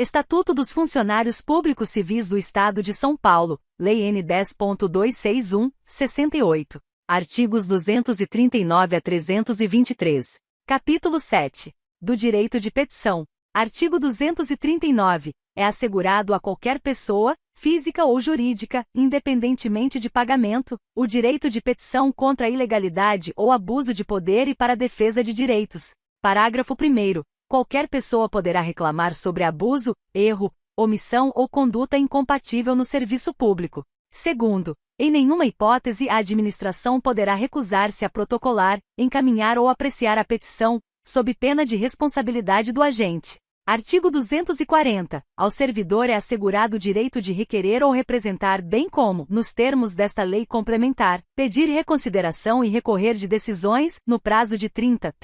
Estatuto dos Funcionários Públicos Civis do Estado de São Paulo, Lei N 10.261, 68. Artigos 239 a 323. Capítulo 7. Do direito de petição. Artigo 239. É assegurado a qualquer pessoa, física ou jurídica, independentemente de pagamento, o direito de petição contra a ilegalidade ou abuso de poder e para a defesa de direitos. Parágrafo 1º. Qualquer pessoa poderá reclamar sobre abuso, erro, omissão ou conduta incompatível no serviço público. Segundo, em nenhuma hipótese a administração poderá recusar-se a protocolar, encaminhar ou apreciar a petição, sob pena de responsabilidade do agente. Artigo 240. Ao servidor é assegurado o direito de requerer ou representar, bem como, nos termos desta lei complementar, pedir reconsideração e recorrer de decisões, no prazo de 30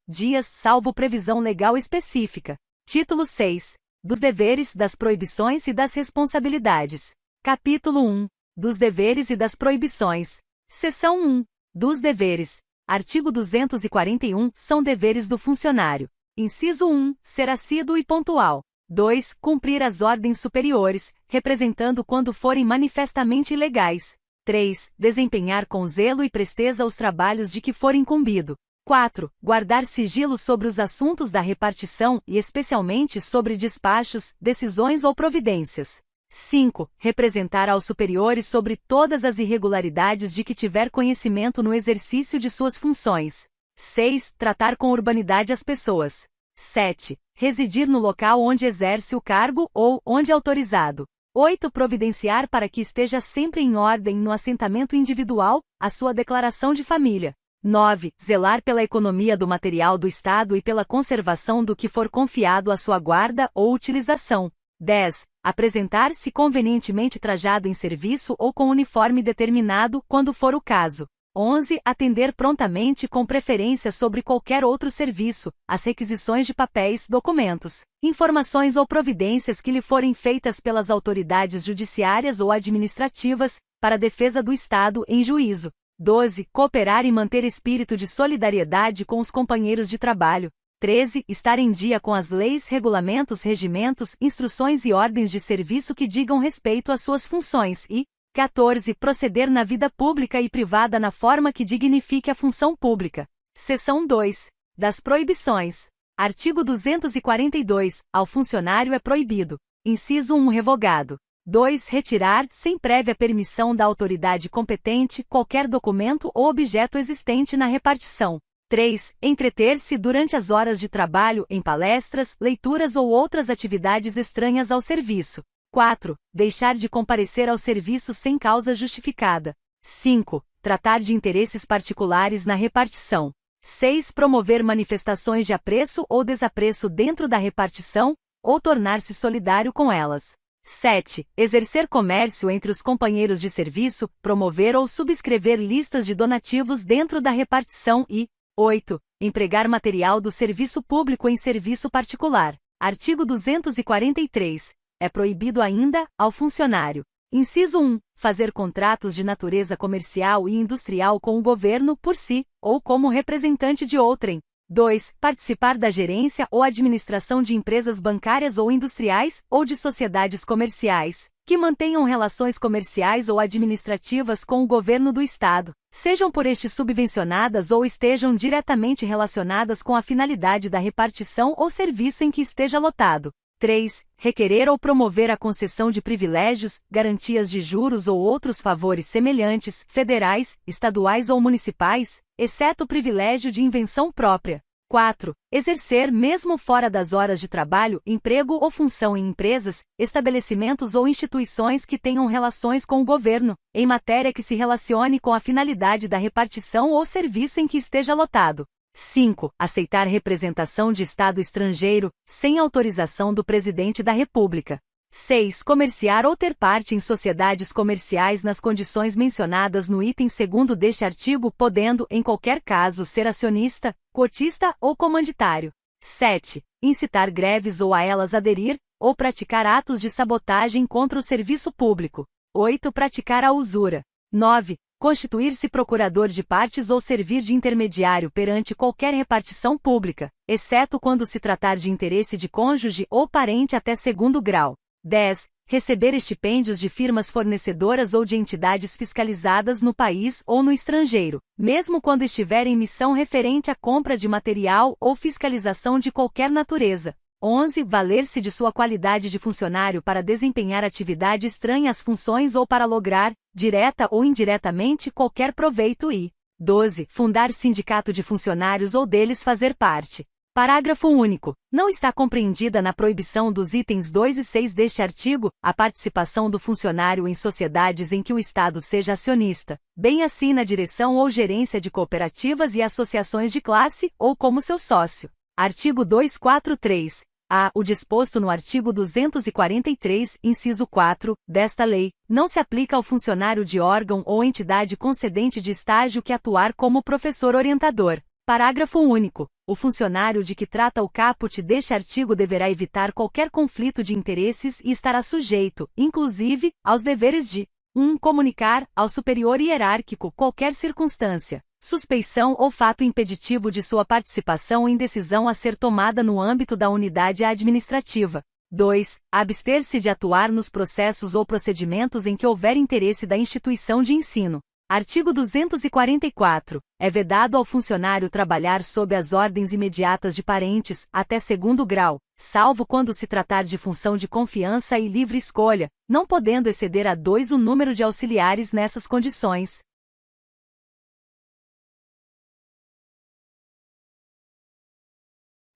dias, salvo previsão legal específica. Título 6. Dos deveres, das proibições e das responsabilidades. Capítulo 1. Dos deveres e das proibições. Seção 1. Dos deveres. Artigo 241. São deveres do funcionário. Inciso 1. Ser assíduo e pontual. 2. Cumprir as ordens superiores, representando quando forem manifestamente ilegais. 3. Desempenhar com zelo e presteza os trabalhos de que for incumbido. 4. Guardar sigilo sobre os assuntos da repartição e especialmente sobre despachos, decisões ou providências. 5. Representar aos superiores sobre todas as irregularidades de que tiver conhecimento no exercício de suas funções. 6. Tratar com urbanidade as pessoas. 7. Residir no local onde exerce o cargo ou onde autorizado. 8. Providenciar para que esteja sempre em ordem no assentamento individual, a sua declaração de família. 9. Zelar pela economia do material do Estado e pela conservação do que for confiado à sua guarda ou utilização. 10. Apresentar-se convenientemente trajado em serviço ou com uniforme determinado, quando for o caso. 11. Atender prontamente com preferência sobre qualquer outro serviço, as requisições de papéis, documentos, informações ou providências que lhe forem feitas pelas autoridades judiciárias ou administrativas, para a defesa do Estado em juízo. 12. Cooperar e manter espírito de solidariedade com os companheiros de trabalho. 13. Estar em dia com as leis, regulamentos, regimentos, instruções e ordens de serviço que digam respeito às suas funções e 14. Proceder na vida pública e privada na forma que dignifique a função pública. Seção 2. Das proibições. Artigo 242. Ao funcionário é proibido. Inciso 1. Revogado. 2. Retirar, sem prévia permissão da autoridade competente, qualquer documento ou objeto existente na repartição. 3. Entreter-se durante as horas de trabalho em palestras, leituras ou outras atividades estranhas ao serviço. 4. Deixar de comparecer ao serviço sem causa justificada. 5. Tratar de interesses particulares na repartição. 6. Promover manifestações de apreço ou desapreço dentro da repartição, ou tornar-se solidário com elas. 7. Exercer comércio entre os companheiros de serviço, promover ou subscrever listas de donativos dentro da repartição e 8. Empregar material do serviço público em serviço particular. Artigo 243. É proibido ainda, ao funcionário. Inciso 1. Fazer contratos de natureza comercial e industrial com o governo por si, ou como representante de outrem. 2. Participar da gerência ou administração de empresas bancárias ou industriais, ou de sociedades comerciais, que mantenham relações comerciais ou administrativas com o governo do Estado, sejam por este subvencionadas ou estejam diretamente relacionadas com a finalidade da repartição ou serviço em que esteja lotado. 3. Requerer ou promover a concessão de privilégios, garantias de juros ou outros favores semelhantes, federais, estaduais ou municipais, exceto o privilégio de invenção própria. 4. Exercer, mesmo fora das horas de trabalho, emprego ou função em empresas, estabelecimentos ou instituições que tenham relações com o governo, em matéria que se relacione com a finalidade da repartição ou serviço em que esteja lotado. 5. Aceitar representação de Estado estrangeiro, sem autorização do Presidente da República. 6. Comerciar ou ter parte em sociedades comerciais nas condições mencionadas no item 2º deste artigo, podendo, em qualquer caso, ser acionista, cotista ou comanditário. 7. Incitar greves ou a elas aderir, ou praticar atos de sabotagem contra o serviço público. 8. Praticar a usura. 9. constituir-se procurador de partes ou servir de intermediário perante qualquer repartição pública, exceto quando se tratar de interesse de cônjuge ou parente até segundo grau. 10. Receber estipêndios de firmas fornecedoras ou de entidades fiscalizadas no país ou no estrangeiro, mesmo quando estiver em missão referente à compra de material ou fiscalização de qualquer natureza. 11. Valer-se de sua qualidade de funcionário para desempenhar atividade estranha às funções ou para lograr, direta ou indiretamente, qualquer proveito e 12. Fundar sindicato de funcionários ou deles fazer parte. Parágrafo único. Não está compreendida na proibição dos itens 2 e 6 deste artigo a participação do funcionário em sociedades em que o Estado seja acionista, bem assim na direção ou gerência de cooperativas e associações de classe, ou como seu sócio. Artigo 243. A. O disposto no artigo 243, inciso 4, desta lei, não se aplica ao funcionário de órgão ou entidade concedente de estágio que atuar como professor orientador. Parágrafo único. O funcionário de que trata o caput deste artigo deverá evitar qualquer conflito de interesses e estará sujeito, inclusive, aos deveres de 1. Comunicar, ao superior hierárquico, qualquer circunstância, suspeição ou fato impeditivo de sua participação em decisão a ser tomada no âmbito da unidade administrativa. 2. Abster-se de atuar nos processos ou procedimentos em que houver interesse da instituição de ensino. Artigo 244. É vedado ao funcionário trabalhar sob as ordens imediatas de parentes, até segundo grau, salvo quando se tratar de função de confiança e livre escolha, não podendo exceder a 2 o número de auxiliares nessas condições.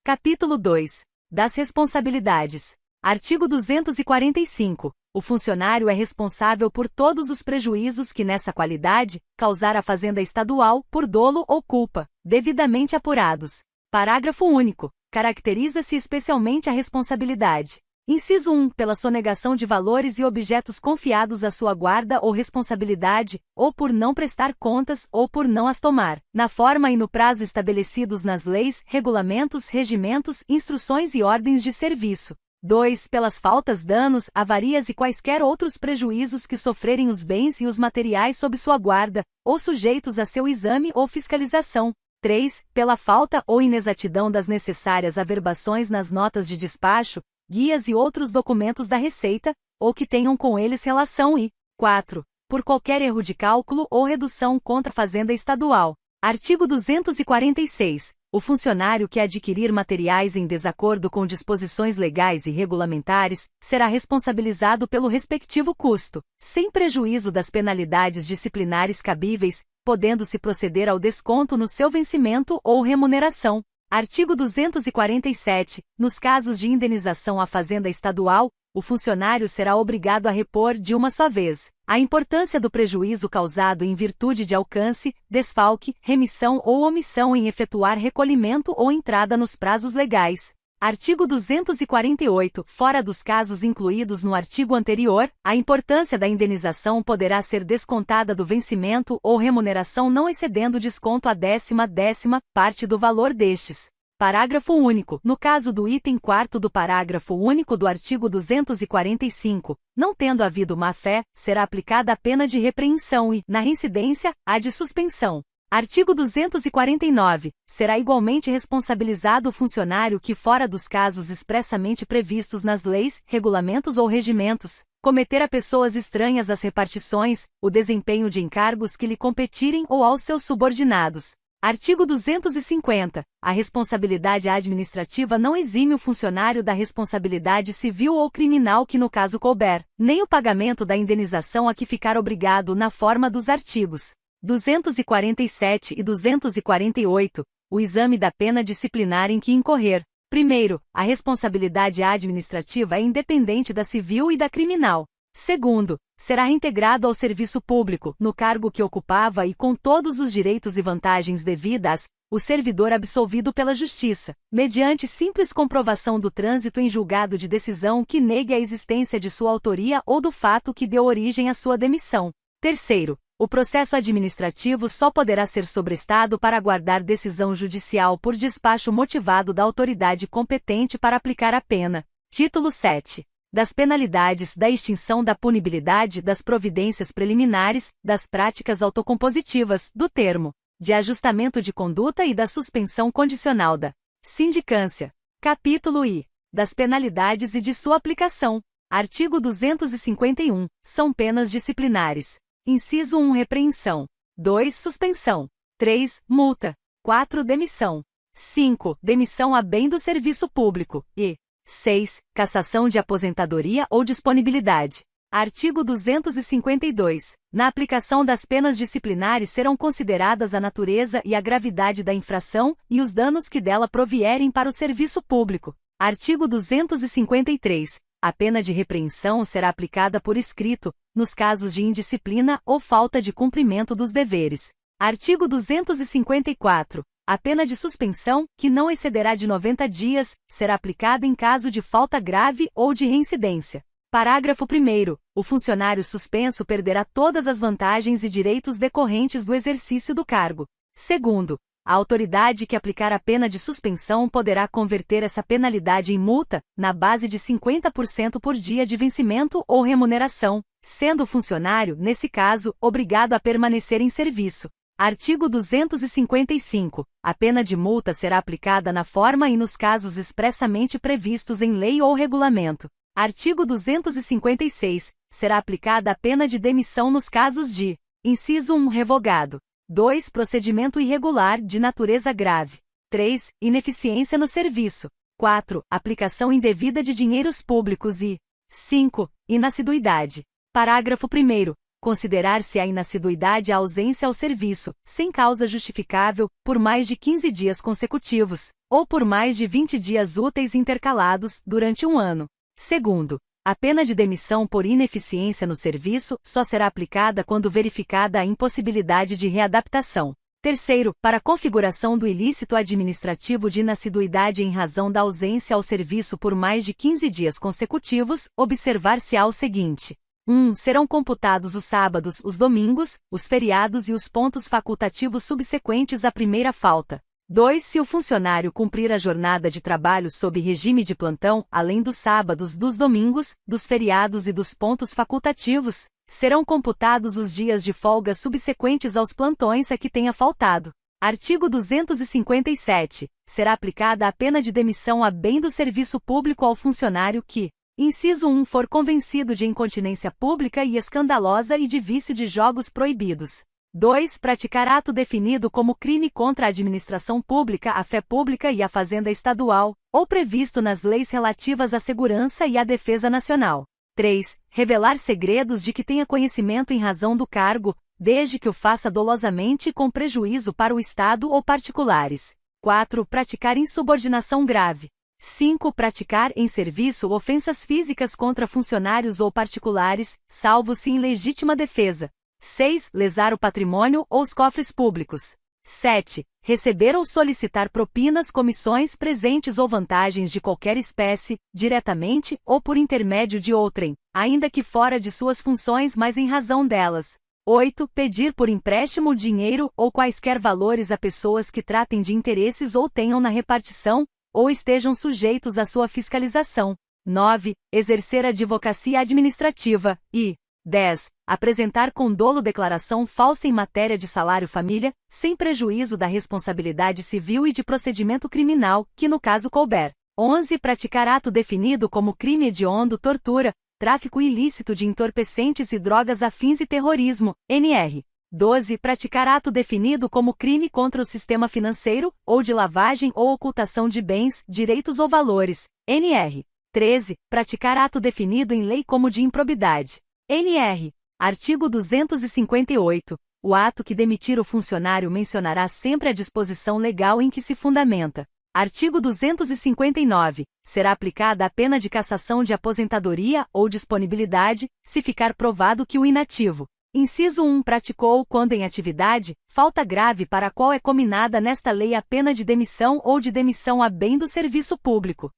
Capítulo 2. Das responsabilidades. Artigo 245. O funcionário é responsável por todos os prejuízos que nessa qualidade causar à Fazenda Estadual por dolo ou culpa, devidamente apurados. Parágrafo único. Caracteriza-se especialmente a responsabilidade. Inciso 1. Pela sonegação de valores e objetos confiados à sua guarda ou responsabilidade, ou por não prestar contas ou por não as tomar, na forma e no prazo estabelecidos nas leis, regulamentos, regimentos, instruções e ordens de serviço. 2. Pelas faltas, danos, avarias e quaisquer outros prejuízos que sofrerem os bens e os materiais sob sua guarda, ou sujeitos a seu exame ou fiscalização. 3. Pela falta ou inexatidão das necessárias averbações nas notas de despacho, guias e outros documentos da Receita, ou que tenham com eles relação e 4. Por qualquer erro de cálculo ou redução contra a Fazenda Estadual. Artigo 246. O funcionário que adquirir materiais em desacordo com disposições legais e regulamentares, será responsabilizado pelo respectivo custo, sem prejuízo das penalidades disciplinares cabíveis, podendo-se proceder ao desconto no seu vencimento ou remuneração. Artigo 247. Nos casos de indenização à Fazenda Estadual, o funcionário será obrigado a repor de uma só vez a importância do prejuízo causado em virtude de alcance, desfalque, remissão ou omissão em efetuar recolhimento ou entrada nos prazos legais. Artigo 248. Fora dos casos incluídos no artigo anterior, a importância da indenização poderá ser descontada do vencimento ou remuneração não excedendo desconto a 10ª parte do valor destes. Parágrafo único. No caso do item 4º do parágrafo único do artigo 245, não tendo havido má-fé, será aplicada a pena de repreensão e, na reincidência, a de suspensão. Artigo 249. Será igualmente responsabilizado o funcionário que, fora dos casos expressamente previstos nas leis, regulamentos ou regimentos, cometer a pessoas estranhas às repartições, o desempenho de encargos que lhe competirem ou aos seus subordinados. Artigo 250. A responsabilidade administrativa não exime o funcionário da responsabilidade civil ou criminal que no caso couber, nem o pagamento da indenização a que ficar obrigado na forma dos artigos 247 e 248, o exame da pena disciplinar em que incorrer. Primeiro, a responsabilidade administrativa é independente da civil e da criminal. Segundo, será reintegrado ao serviço público, no cargo que ocupava e com todos os direitos e vantagens devidas, o servidor absolvido pela Justiça, mediante simples comprovação do trânsito em julgado de decisão que negue a existência de sua autoria ou do fato que deu origem à sua demissão. Terceiro, o processo administrativo só poderá ser sobrestado para aguardar decisão judicial por despacho motivado da autoridade competente para aplicar a pena. Título 7. das penalidades, da extinção da punibilidade, das providências preliminares, das práticas autocompositivas, do termo de ajustamento de conduta e da suspensão condicional da sindicância. Capítulo I. Das penalidades e de sua aplicação. Artigo 251. São penas disciplinares. Inciso 1. Repreensão. 2. Suspensão. 3. Multa. 4. Demissão. 5. Demissão a bem do serviço público. E 6. Cassação de aposentadoria ou disponibilidade. Artigo 252. Na aplicação das penas disciplinares serão consideradas a natureza e a gravidade da infração e os danos que dela provierem para o serviço público. Artigo 253. A pena de repreensão será aplicada por escrito, nos casos de indisciplina ou falta de cumprimento dos deveres. Artigo 254. A pena de suspensão, que não excederá de 90 dias, será aplicada em caso de falta grave ou de reincidência. Parágrafo 1º. O funcionário suspenso perderá todas as vantagens e direitos decorrentes do exercício do cargo. Segundo, a autoridade que aplicar a pena de suspensão poderá converter essa penalidade em multa, na base de 50% por dia de vencimento ou remuneração, sendo o funcionário, nesse caso, obrigado a permanecer em serviço. Artigo 255. A pena de multa será aplicada na forma e nos casos expressamente previstos em lei ou regulamento. Artigo 256. Será aplicada a pena de demissão nos casos de: inciso 1. Revogado. 2. Procedimento irregular de natureza grave. 3. Ineficiência no serviço. 4. Aplicação indevida de dinheiros públicos e 5. Inassiduidade. Parágrafo 1º. Considerar-se a inassiduidade a ausência ao serviço, sem causa justificável, por mais de 15 dias consecutivos, ou por mais de 20 dias úteis intercalados, durante um ano. Segundo, a pena de demissão por ineficiência no serviço só será aplicada quando verificada a impossibilidade de readaptação. Terceiro, para a configuração do ilícito administrativo de inassiduidade em razão da ausência ao serviço por mais de 15 dias consecutivos, observar-se-á o seguinte: 1. Serão computados os sábados, os domingos, os feriados e os pontos facultativos subsequentes à primeira falta. 2. Se o funcionário cumprir a jornada de trabalho sob regime de plantão, além dos sábados, dos domingos, dos feriados e dos pontos facultativos, serão computados os dias de folga subsequentes aos plantões a que tenha faltado. Artigo 257. Será aplicada a pena de demissão a bem do serviço público ao funcionário que: inciso 1. For convencido de incontinência pública e escandalosa e de vício de jogos proibidos. 2. Praticar ato definido como crime contra a administração pública, a fé pública e a fazenda estadual, ou previsto nas leis relativas à segurança e à defesa nacional. 3. Revelar segredos de que tenha conhecimento em razão do cargo, desde que o faça dolosamente e com prejuízo para o Estado ou particulares. 4. Praticar insubordinação grave. 5. Praticar em serviço ofensas físicas contra funcionários ou particulares, salvo se em legítima defesa. 6. Lesar o patrimônio ou os cofres públicos. 7. Receber ou solicitar propinas, comissões, presentes ou vantagens de qualquer espécie, diretamente ou por intermédio de outrem, ainda que fora de suas funções mas em razão delas. 8. Pedir por empréstimo dinheiro ou quaisquer valores a pessoas que tratem de interesses ou tenham na repartição, ou estejam sujeitos à sua fiscalização. 9. Exercer advocacia administrativa. E 10. Apresentar com dolo declaração falsa em matéria de salário-família, sem prejuízo da responsabilidade civil e de procedimento criminal, que no caso couber. 11. Praticar ato definido como crime hediondo, tortura, tráfico ilícito de entorpecentes e drogas a fins e terrorismo, NR. 12. Praticar ato definido como crime contra o sistema financeiro, ou de lavagem ou ocultação de bens, direitos ou valores, NR. 13. Praticar ato definido em lei como de improbidade. NR. Artigo 258. O ato que demitir o funcionário mencionará sempre a disposição legal em que se fundamenta. Artigo 259. Será aplicada a pena de cassação de aposentadoria ou disponibilidade, se ficar provado que o inativo: inciso 1. Praticou, quando em atividade, falta grave para a qual é cominada nesta lei a pena de demissão ou de demissão a bem do serviço público.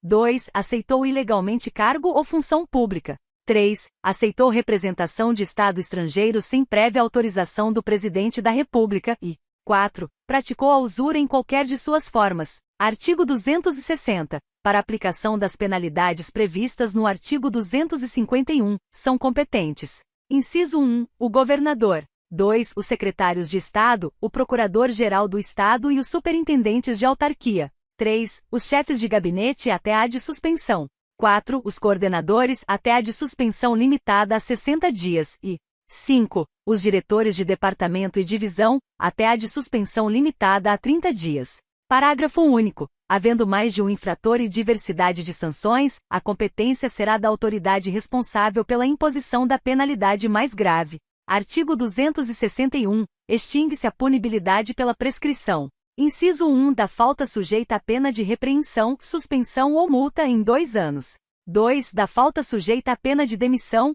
2. Aceitou ilegalmente cargo ou função pública. 3. Aceitou representação de Estado estrangeiro sem prévia autorização do Presidente da República e 4. Praticou a usura em qualquer de suas formas. Artigo 260. para aplicação das penalidades previstas no artigo 251, são competentes. Inciso 1, o governador. 2, os secretários de Estado, o procurador-geral do Estado e os superintendentes de autarquia. 3, os chefes de gabinete até a de suspensão. 4, os coordenadores até a de suspensão limitada a 60 dias e 5, os diretores de departamento e divisão, até a de suspensão limitada a 30 dias. Parágrafo único. Havendo mais de um infrator e diversidade de sanções, a competência será da autoridade responsável pela imposição da penalidade mais grave. Artigo 261. Extingue-se a punibilidade pela prescrição. Inciso 1 da falta sujeita à pena de repreensão, suspensão ou multa em 2 anos. 2 da falta sujeita à pena de demissão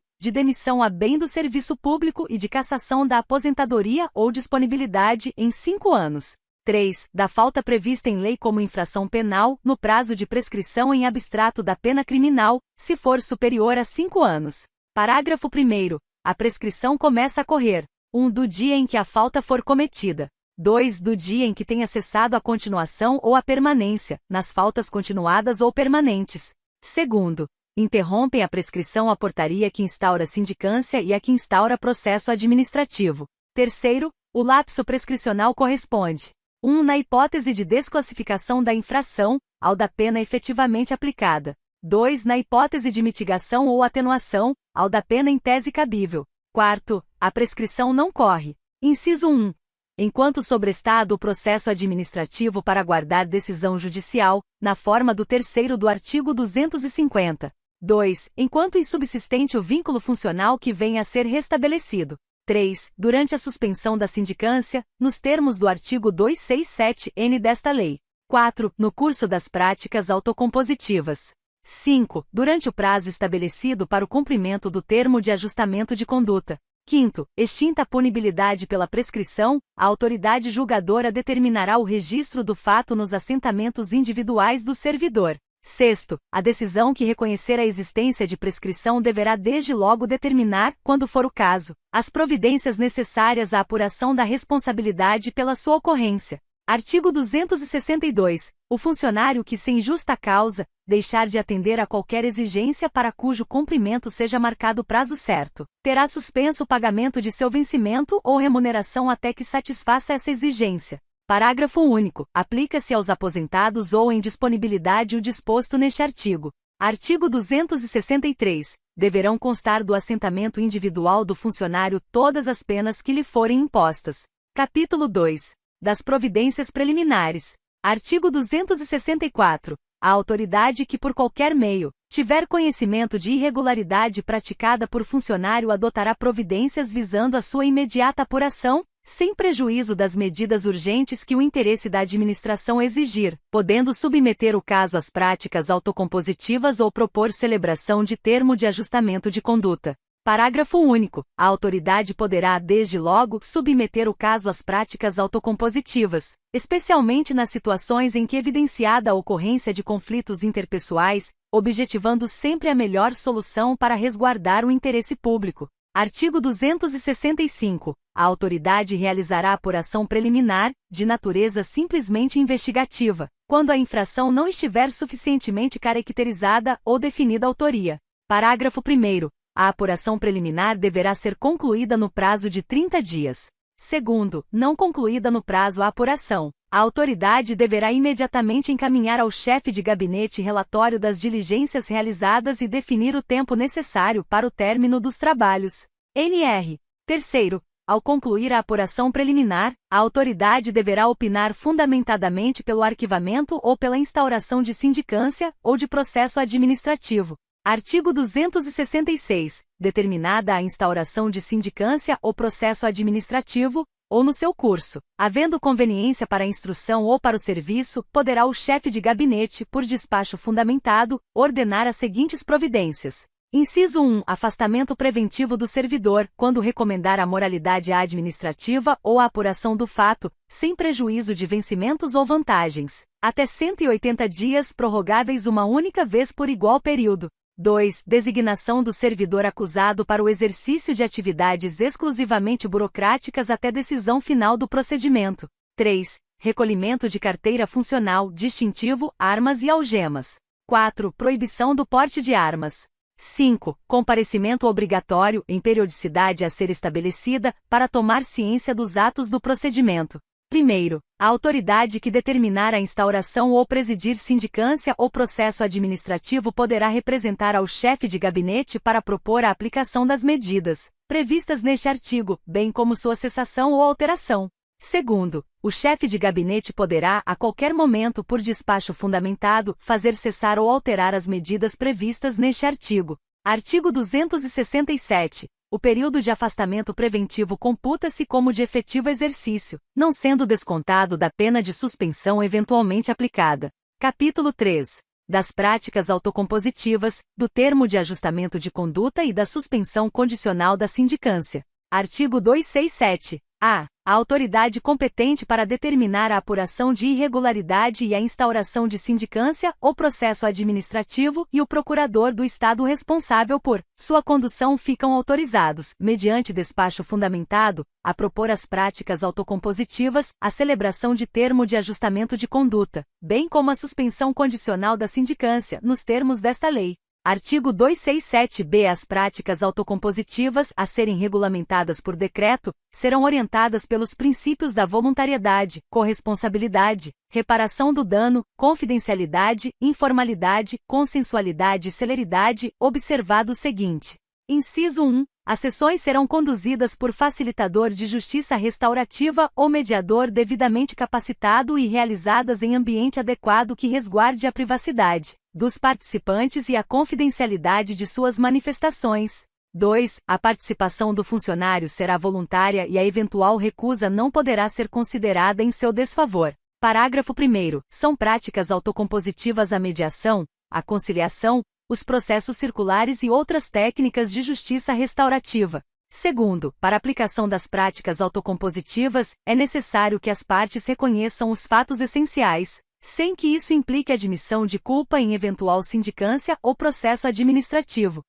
a bem do serviço público e de cassação da aposentadoria ou disponibilidade em 5 anos. 3 da falta prevista em lei como infração penal, no prazo de prescrição em abstrato da pena criminal, se for superior a 5 anos. Parágrafo 1º. A prescrição começa a correr: 1 do dia em que a falta for cometida. 2 do dia em que tenha cessado a continuação ou a permanência, nas faltas continuadas ou permanentes. 2º. Interrompem a prescrição a portaria que instaura sindicância e a que instaura processo administrativo. 3º. O lapso prescricional corresponde: 1 na hipótese de desclassificação da infração, ao da pena efetivamente aplicada. 2 na hipótese de mitigação ou atenuação, ao da pena em tese cabível. 4º. A prescrição não corre. Inciso 1. Enquanto sobrestado o processo administrativo para aguardar decisão judicial, na forma do 3º do artigo 250. 2. Enquanto insubsistente o vínculo funcional que venha a ser restabelecido. 3. Durante a suspensão da sindicância, nos termos do artigo 267-N desta lei. 4. No curso das práticas autocompositivas. 5. Durante o prazo estabelecido para o cumprimento do termo de ajustamento de conduta. 5º. Extinta a punibilidade pela prescrição, a autoridade julgadora determinará o registro do fato nos assentamentos individuais do servidor. 6º. A decisão que reconhecer a existência de prescrição deverá desde logo determinar, quando for o caso, as providências necessárias à apuração da responsabilidade pela sua ocorrência. Artigo 262. O funcionário que sem justa causa deixar de atender a qualquer exigência para cujo cumprimento seja marcado prazo certo, terá suspenso o pagamento de seu vencimento ou remuneração até que satisfaça essa exigência. Parágrafo único. Aplica-se aos aposentados ou em disponibilidade o disposto neste artigo. Artigo 263. Deverão constar do assentamento individual do funcionário todas as penas que lhe forem impostas. Capítulo 2. Das providências preliminares. Artigo 264. A autoridade que por qualquer meio tiver conhecimento de irregularidade praticada por funcionário adotará providências visando a sua imediata apuração, sem prejuízo das medidas urgentes que o interesse da administração exigir, podendo submeter o caso às práticas autocompositivas ou propor celebração de termo de ajustamento de conduta. Parágrafo único. A autoridade poderá, desde logo, submeter o caso às práticas autocompositivas, especialmente nas situações em que evidenciada a ocorrência de conflitos interpessoais, objetivando sempre a melhor solução para resguardar o interesse público. Artigo 265. A autoridade realizará a apuração preliminar, de natureza simplesmente investigativa, quando a infração não estiver suficientemente caracterizada ou definida a autoria. Parágrafo 1º. A apuração preliminar deverá ser concluída no prazo de 30 dias. 2º, não concluída no prazo a apuração, a autoridade deverá imediatamente encaminhar ao chefe de gabinete relatório das diligências realizadas e definir o tempo necessário para o término dos trabalhos. NR. 3º, ao concluir a apuração preliminar, a autoridade deverá opinar fundamentadamente pelo arquivamento ou pela instauração de sindicância ou de processo administrativo. Artigo 266. Determinada a instauração de sindicância ou processo administrativo, ou no seu curso, havendo conveniência para a instrução ou para o serviço, poderá o chefe de gabinete, por despacho fundamentado, ordenar as seguintes providências. Inciso 1. Afastamento preventivo do servidor, quando recomendar a moralidade administrativa ou a apuração do fato, sem prejuízo de vencimentos ou vantagens, até 180 dias prorrogáveis uma única vez por igual período. 2. Designação do servidor acusado para o exercício de atividades exclusivamente burocráticas até decisão final do procedimento. 3. Recolhimento de carteira funcional, distintivo, armas e algemas. 4. Proibição do porte de armas. 5. Comparecimento obrigatório, em periodicidade a ser estabelecida, para tomar ciência dos atos do procedimento. Primeiro, a autoridade que determinar a instauração ou presidir sindicância ou processo administrativo poderá representar ao chefe de gabinete para propor a aplicação das medidas previstas neste artigo, bem como sua cessação ou alteração. Segundo, o chefe de gabinete poderá, a qualquer momento por despacho fundamentado, fazer cessar ou alterar as medidas previstas neste artigo. Artigo 267. O período de afastamento preventivo computa-se como de efetivo exercício, não sendo descontado da pena de suspensão eventualmente aplicada. Capítulo 3. Das práticas autocompositivas, do termo de ajustamento de conduta e da suspensão condicional da sindicância. Artigo 267. A autoridade competente para determinar a apuração de irregularidade e a instauração de sindicância ou processo administrativo e o procurador do Estado responsável por sua condução ficam autorizados, mediante despacho fundamentado, a propor as práticas autocompositivas, a celebração de termo de ajustamento de conduta, bem como a suspensão condicional da sindicância, nos termos desta lei. Artigo 267-B. As práticas autocompositivas, a serem regulamentadas por decreto, serão orientadas pelos princípios da voluntariedade, corresponsabilidade, reparação do dano, confidencialidade, informalidade, consensualidade e celeridade, observado o seguinte. Inciso 1. As sessões serão conduzidas por facilitador de justiça restaurativa ou mediador devidamente capacitado e realizadas em ambiente adequado que resguarde a privacidade dos participantes e a confidencialidade de suas manifestações. 2. A participação do funcionário será voluntária e a eventual recusa não poderá ser considerada em seu desfavor. Parágrafo 1º. São práticas autocompositivas a mediação, a conciliação, os processos circulares e outras técnicas de justiça restaurativa. Segundo, para aplicação das práticas autocompositivas, é necessário que as partes reconheçam os fatos essenciais, sem que isso implique admissão de culpa em eventual sindicância ou processo administrativo.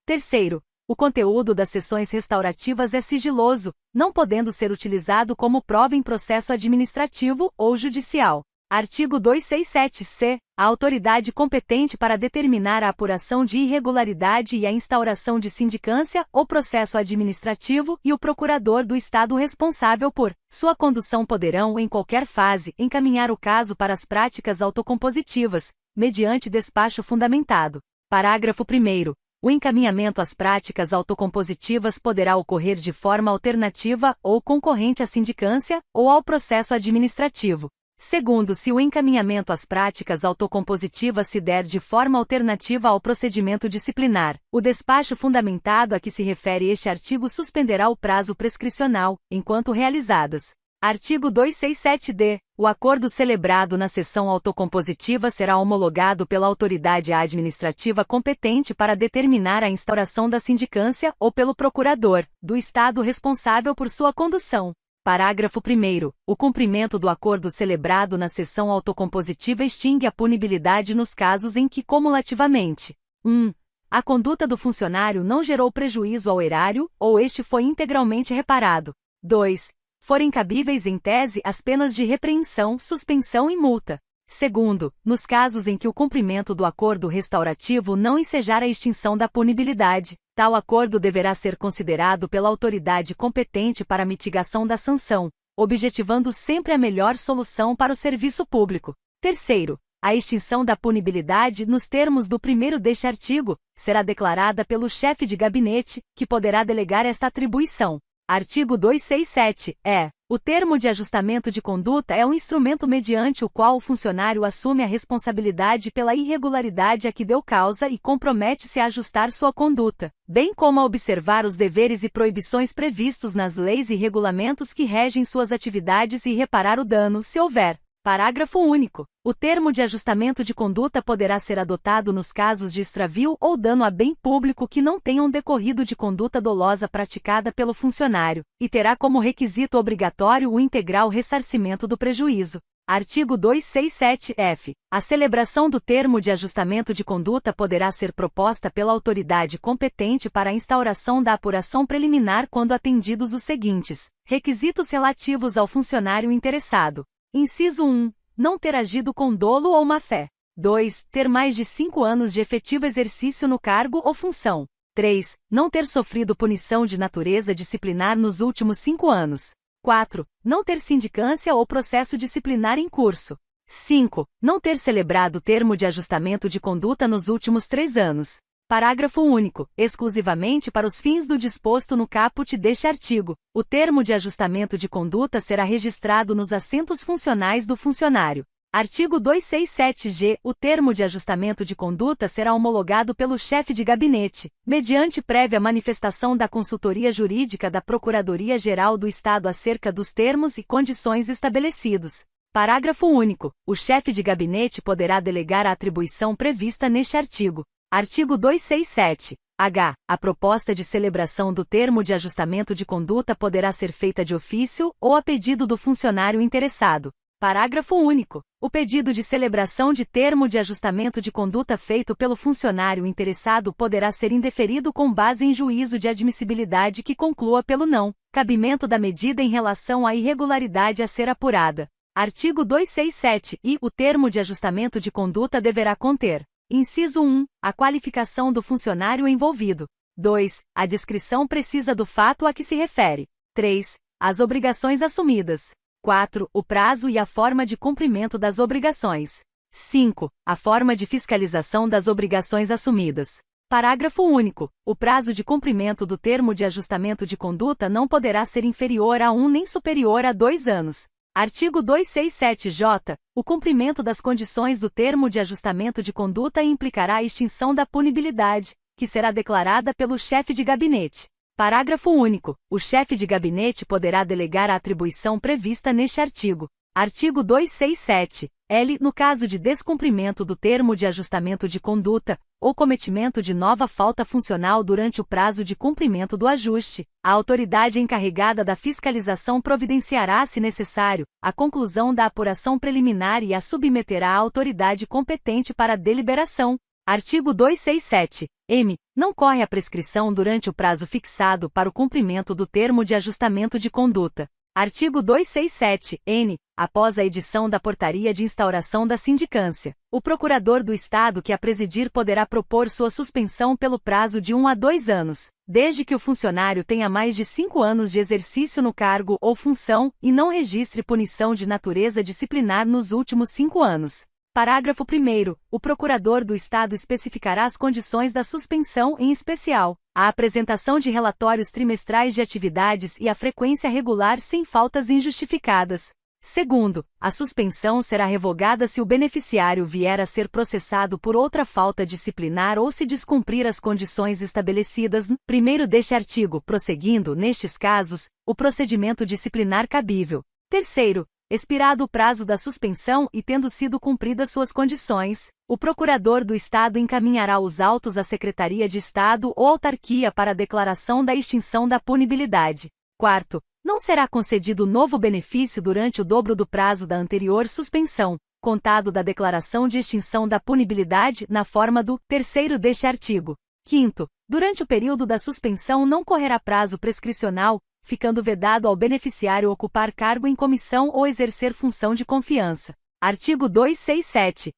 Terceiro, o conteúdo das sessões restaurativas é sigiloso, não podendo ser utilizado como prova em processo administrativo ou judicial. Artigo 267-C. A autoridade competente para determinar a apuração de irregularidade e a instauração de sindicância ou processo administrativo e o procurador do Estado responsável por sua condução poderão, em qualquer fase, encaminhar o caso para as práticas autocompositivas, mediante despacho fundamentado. Parágrafo 1º. O encaminhamento às práticas autocompositivas poderá ocorrer de forma alternativa ou concorrente à sindicância ou ao processo administrativo. Segundo, se o encaminhamento às práticas autocompositivas se der de forma alternativa ao procedimento disciplinar, o despacho fundamentado a que se refere este artigo suspenderá o prazo prescricional, enquanto realizadas. Artigo 267-D. O acordo celebrado na sessão autocompositiva será homologado pela autoridade administrativa competente para determinar a instauração da sindicância ou pelo procurador do Estado responsável por sua condução. Parágrafo 1º. O cumprimento do acordo celebrado na sessão autocompositiva extingue a punibilidade nos casos em que cumulativamente 1. A conduta do funcionário não gerou prejuízo ao erário, ou este foi integralmente reparado. 2. Forem cabíveis em tese as penas de repreensão, suspensão e multa. Segundo, nos casos em que o cumprimento do acordo restaurativo não ensejar a extinção da punibilidade, tal acordo deverá ser considerado pela autoridade competente para a mitigação da sanção, objetivando sempre a melhor solução para o serviço público. Terceiro, a extinção da punibilidade nos termos do 1º deste artigo será declarada pelo chefe de gabinete, que poderá delegar esta atribuição. Artigo 267-E. O termo de ajustamento de conduta é um instrumento mediante o qual o funcionário assume a responsabilidade pela irregularidade a que deu causa e compromete-se a ajustar sua conduta, bem como a observar os deveres e proibições previstos nas leis e regulamentos que regem suas atividades e reparar o dano, se houver. Parágrafo único. O termo de ajustamento de conduta poderá ser adotado nos casos de extravio ou dano a bem público que não tenham decorrido de conduta dolosa praticada pelo funcionário, e terá como requisito obrigatório o integral ressarcimento do prejuízo. Artigo 267-F. A celebração do termo de ajustamento de conduta poderá ser proposta pela autoridade competente para a instauração da apuração preliminar quando atendidos os seguintes requisitos relativos ao funcionário interessado. Inciso 1. Não ter agido com dolo ou má-fé. 2. Ter mais de 5 anos de efetivo exercício no cargo ou função. 3. Não ter sofrido punição de natureza disciplinar nos últimos 5 anos. 4. Não ter sindicância ou processo disciplinar em curso. 5. Não ter celebrado termo de ajustamento de conduta nos últimos 3 anos. Parágrafo único. Exclusivamente para os fins do disposto no caput deste artigo, o termo de ajustamento de conduta será registrado nos assentos funcionais do funcionário. Artigo 267-G. O termo de ajustamento de conduta será homologado pelo chefe de gabinete, mediante prévia manifestação da consultoria jurídica da Procuradoria-Geral do Estado acerca dos termos e condições estabelecidos. Parágrafo único. O chefe de gabinete poderá delegar a atribuição prevista neste artigo. Artigo 267-H. A proposta de celebração do termo de ajustamento de conduta poderá ser feita de ofício ou a pedido do funcionário interessado. Parágrafo único. O pedido de celebração de termo de ajustamento de conduta feito pelo funcionário interessado poderá ser indeferido com base em juízo de admissibilidade que conclua pelo não cabimento da medida em relação à irregularidade a ser apurada. Artigo 267. E o termo de ajustamento de conduta deverá conter: inciso 1. A qualificação do funcionário envolvido. 2. A descrição precisa do fato a que se refere. 3. As obrigações assumidas. 4. O prazo e a forma de cumprimento das obrigações. 5. A forma de fiscalização das obrigações assumidas. Parágrafo único. O prazo de cumprimento do termo de ajustamento de conduta não poderá ser inferior a 1 nem superior a 2 anos. Artigo 267-J. O cumprimento das condições do termo de ajustamento de conduta implicará a extinção da punibilidade, que será declarada pelo chefe de gabinete. Parágrafo único. O chefe de gabinete poderá delegar a atribuição prevista neste artigo. Artigo 267-L. No caso de descumprimento do termo de ajustamento de conduta, ou cometimento de nova falta funcional durante o prazo de cumprimento do ajuste, a autoridade encarregada da fiscalização providenciará, se necessário, a conclusão da apuração preliminar e a submeterá à autoridade competente para deliberação. Artigo 267-M. Não corre a prescrição durante o prazo fixado para o cumprimento do termo de ajustamento de conduta. Artigo 267-N. Após a edição da portaria de instauração da sindicância, o procurador do Estado que a presidir poderá propor sua suspensão pelo prazo de 1 a 2 anos, desde que o funcionário tenha mais de 5 anos de exercício no cargo ou função e não registre punição de natureza disciplinar nos últimos 5 anos. Parágrafo 1º. O procurador do Estado especificará as condições da suspensão, em especial, a apresentação de relatórios trimestrais de atividades e a frequência regular sem faltas injustificadas. Segundo, a suspensão será revogada se o beneficiário vier a ser processado por outra falta disciplinar ou se descumprir as condições estabelecidas no primeiro deste artigo, prosseguindo, nestes casos, o procedimento disciplinar cabível. Terceiro, expirado o prazo da suspensão e tendo sido cumpridas suas condições, o procurador do Estado encaminhará os autos à Secretaria de Estado ou autarquia para a declaração da extinção da punibilidade. Quarto, não será concedido novo benefício durante o dobro do prazo da anterior suspensão, contado da declaração de extinção da punibilidade na forma do terceiro deste artigo. Quinto, durante o período da suspensão não correrá prazo prescricional, ficando vedado ao beneficiário ocupar cargo em comissão ou exercer função de confiança. Artigo 267.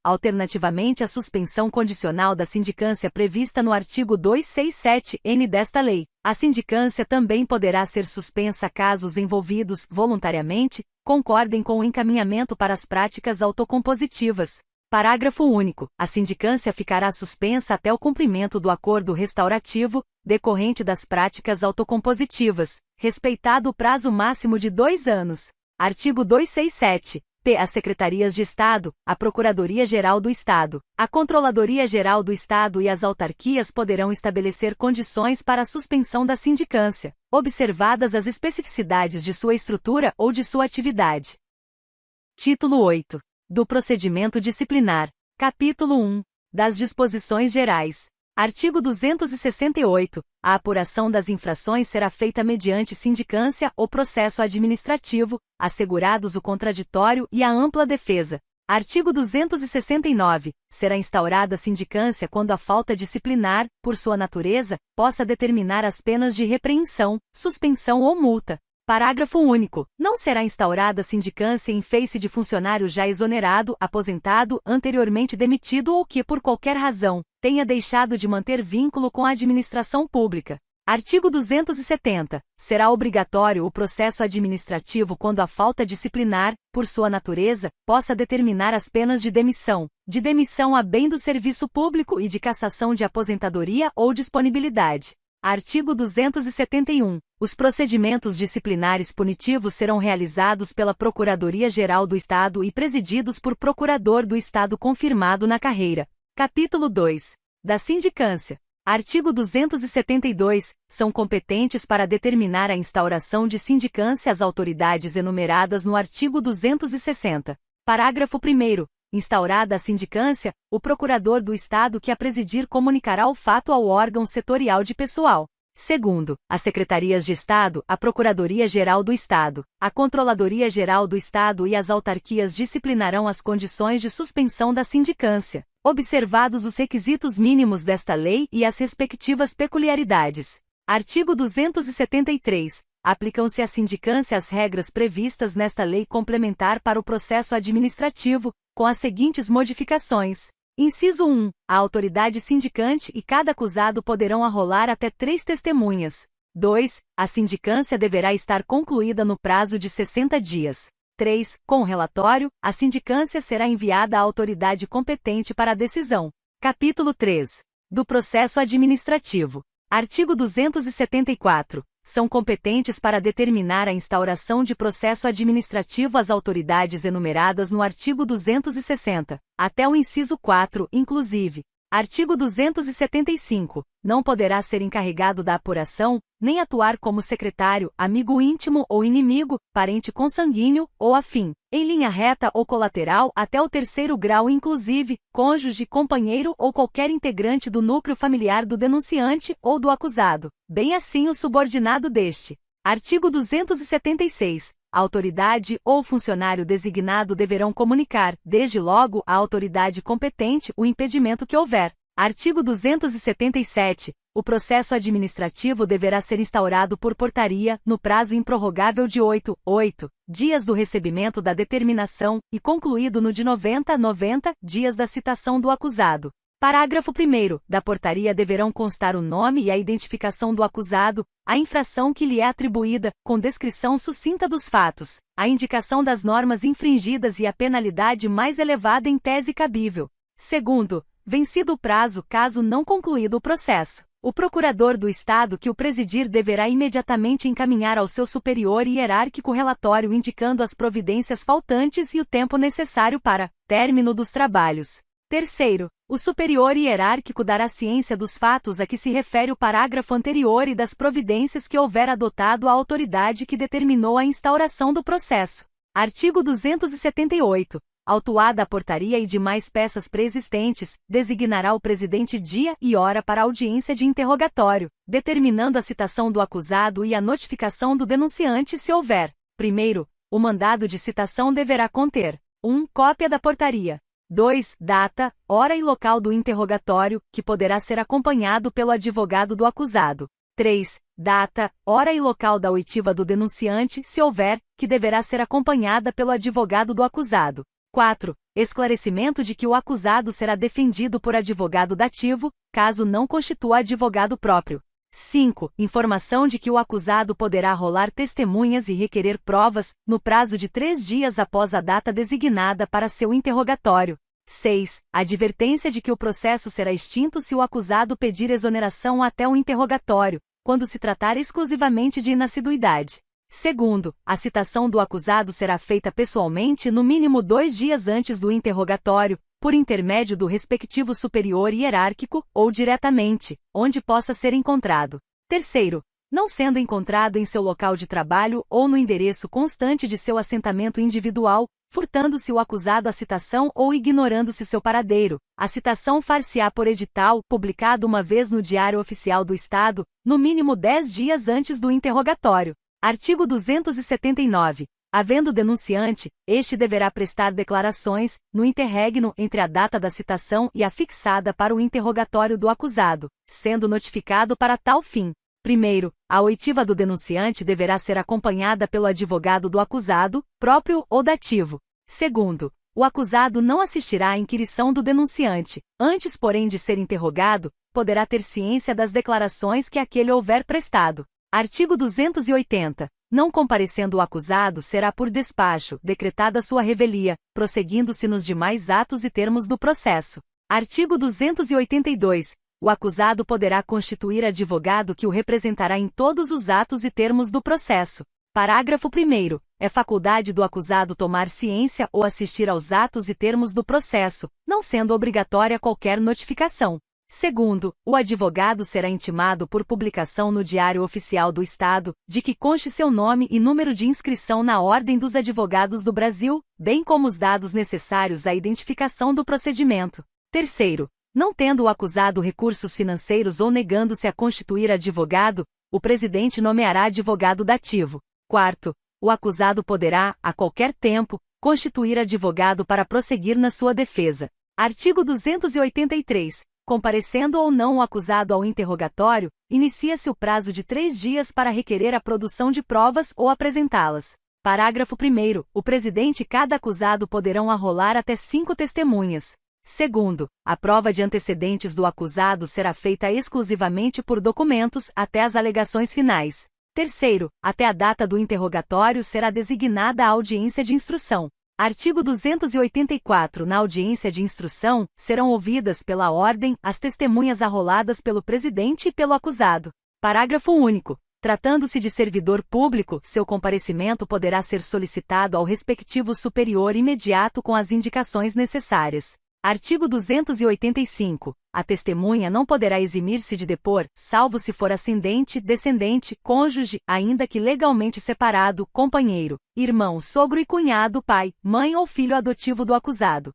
Alternativamente à suspensão condicional da sindicância prevista no artigo 267-N desta lei, a sindicância também poderá ser suspensa caso os envolvidos, voluntariamente, concordem com o encaminhamento para as práticas autocompositivas. Parágrafo único. A sindicância ficará suspensa até o cumprimento do acordo restaurativo, decorrente das práticas autocompositivas, respeitado o prazo máximo de 2 anos. Artigo 267. As Secretarias de Estado, a Procuradoria-Geral do Estado, a Controladoria-Geral do Estado e as autarquias poderão estabelecer condições para a suspensão da sindicância, observadas as especificidades de sua estrutura ou de sua atividade. Título 8. Do Procedimento Disciplinar. Capítulo 1. Das Disposições Gerais. Artigo 268. A apuração das infrações será feita mediante sindicância ou processo administrativo, assegurados o contraditório e a ampla defesa. Artigo 269. Será instaurada sindicância quando a falta disciplinar, por sua natureza, possa determinar as penas de repreensão, suspensão ou multa. Parágrafo único. Não será instaurada sindicância em face de funcionário já exonerado, aposentado, anteriormente demitido ou que, por qualquer razão, tenha deixado de manter vínculo com a administração pública. Artigo 270. Será obrigatório o processo administrativo quando a falta disciplinar, por sua natureza, possa determinar as penas de demissão a bem do serviço público e de cassação de aposentadoria ou disponibilidade. Artigo 271. Os procedimentos disciplinares punitivos serão realizados pela Procuradoria-Geral do Estado e presididos por procurador do Estado confirmado na carreira. Capítulo 2. Da sindicância. Artigo 272. São competentes para determinar a instauração de sindicância as autoridades enumeradas no artigo 260. Parágrafo 1º. Instaurada a sindicância, o procurador do Estado que a presidir comunicará o fato ao órgão setorial de pessoal. Segundo, as Secretarias de Estado, a Procuradoria-Geral do Estado, a Controladoria-Geral do Estado e as autarquias disciplinarão as condições de suspensão da sindicância, observados os requisitos mínimos desta lei e as respectivas peculiaridades. Artigo 273. Aplicam-se à sindicância as regras previstas nesta lei complementar para o processo administrativo, com as seguintes modificações. Inciso 1. A autoridade sindicante e cada acusado poderão arrolar até 3 testemunhas. 2. A sindicância deverá estar concluída no prazo de 60 dias. 3. Com o relatório, a sindicância será enviada à autoridade competente para a decisão. Capítulo 3. Do processo administrativo. Artigo 274. São competentes para determinar a instauração de processo administrativo as autoridades enumeradas no artigo 260, até o inciso 4, inclusive. Artigo 275. Não poderá ser encarregado da apuração, nem atuar como secretário, amigo íntimo ou inimigo, parente consanguíneo ou afim, em linha reta ou colateral até o 3º grau inclusive, cônjuge, companheiro ou qualquer integrante do núcleo familiar do denunciante ou do acusado, bem assim o subordinado deste. Artigo 276. A autoridade ou funcionário designado deverão comunicar, desde logo, à autoridade competente o impedimento que houver. Artigo 277. O processo administrativo deverá ser instaurado por portaria, no prazo improrrogável de 8 dias do recebimento da determinação, e concluído no de 90 dias da citação do acusado. Parágrafo 1º. Da portaria deverão constar o nome e a identificação do acusado, a infração que lhe é atribuída, com descrição sucinta dos fatos, a indicação das normas infringidas e a penalidade mais elevada em tese cabível. Segundo, vencido o prazo caso não concluído o processo, o procurador do Estado que o presidir deverá imediatamente encaminhar ao seu superior hierárquico relatório indicando as providências faltantes e o tempo necessário para término dos trabalhos. Terceiro, o superior hierárquico dará ciência dos fatos a que se refere o parágrafo anterior e das providências que houver adotado a autoridade que determinou a instauração do processo. Artigo 278. Autuada a portaria e demais peças preexistentes, designará o presidente dia e hora para audiência de interrogatório, determinando a citação do acusado e a notificação do denunciante se houver. Primeiro, o mandado de citação deverá conter 1. Cópia da portaria. 2. Data, hora e local do interrogatório, que poderá ser acompanhado pelo advogado do acusado. 3. Data, hora e local da oitiva do denunciante, se houver, que deverá ser acompanhada pelo advogado do acusado. 4. Esclarecimento de que o acusado será defendido por advogado dativo, caso não constitua advogado próprio. 5. Informação de que o acusado poderá arrolar testemunhas e requerer provas, no prazo de 3 dias após a data designada para seu interrogatório. 6. Advertência de que o processo será extinto se o acusado pedir exoneração até o interrogatório, quando se tratar exclusivamente de inassiduidade. Segundo, a citação do acusado será feita pessoalmente no mínimo 2 dias antes do interrogatório, por intermédio do respectivo superior hierárquico, ou diretamente, onde possa ser encontrado. Terceiro, não sendo encontrado em seu local de trabalho ou no endereço constante de seu assentamento individual, furtando-se o acusado à citação ou ignorando-se seu paradeiro, a citação far-se-á por edital, publicado uma vez no Diário Oficial do Estado, no mínimo 10 dias antes do interrogatório. Artigo 279. Havendo denunciante, este deverá prestar declarações, no interregno entre a data da citação e a fixada para o interrogatório do acusado, sendo notificado para tal fim. Primeiro, a oitiva do denunciante deverá ser acompanhada pelo advogado do acusado, próprio ou dativo. Segundo, o acusado não assistirá à inquirição do denunciante. Antes, porém, de ser interrogado, poderá ter ciência das declarações que aquele houver prestado. Artigo 280. Não comparecendo o acusado, será por despacho decretada sua revelia, prosseguindo-se nos demais atos e termos do processo. Artigo 282. O acusado poderá constituir advogado que o representará em todos os atos e termos do processo. Parágrafo 1º. É faculdade do acusado tomar ciência ou assistir aos atos e termos do processo, não sendo obrigatória qualquer notificação. Segundo, o advogado será intimado por publicação no Diário Oficial do Estado, de que conste seu nome e número de inscrição na Ordem dos Advogados do Brasil, bem como os dados necessários à identificação do procedimento. Terceiro, não tendo o acusado recursos financeiros ou negando-se a constituir advogado, o presidente nomeará advogado dativo. Quarto, o acusado poderá, a qualquer tempo, constituir advogado para prosseguir na sua defesa. Artigo 283. Comparecendo ou não o acusado ao interrogatório, inicia-se o prazo de 3 dias para requerer a produção de provas ou apresentá-las. Parágrafo 1º. O presidente e cada acusado poderão arrolar até 5 testemunhas. Segundo, a prova de antecedentes do acusado será feita exclusivamente por documentos até as alegações finais. Terceiro, até a data do interrogatório será designada a audiência de instrução. Artigo 284. Na audiência de instrução, serão ouvidas pela ordem as testemunhas arroladas pelo presidente e pelo acusado. Parágrafo único. Tratando-se de servidor público, seu comparecimento poderá ser solicitado ao respectivo superior imediato com as indicações necessárias. Artigo 285. A testemunha não poderá eximir-se de depor, salvo se for ascendente, descendente, cônjuge, ainda que legalmente separado, companheiro, irmão, sogro e cunhado, pai, mãe ou filho adotivo do acusado.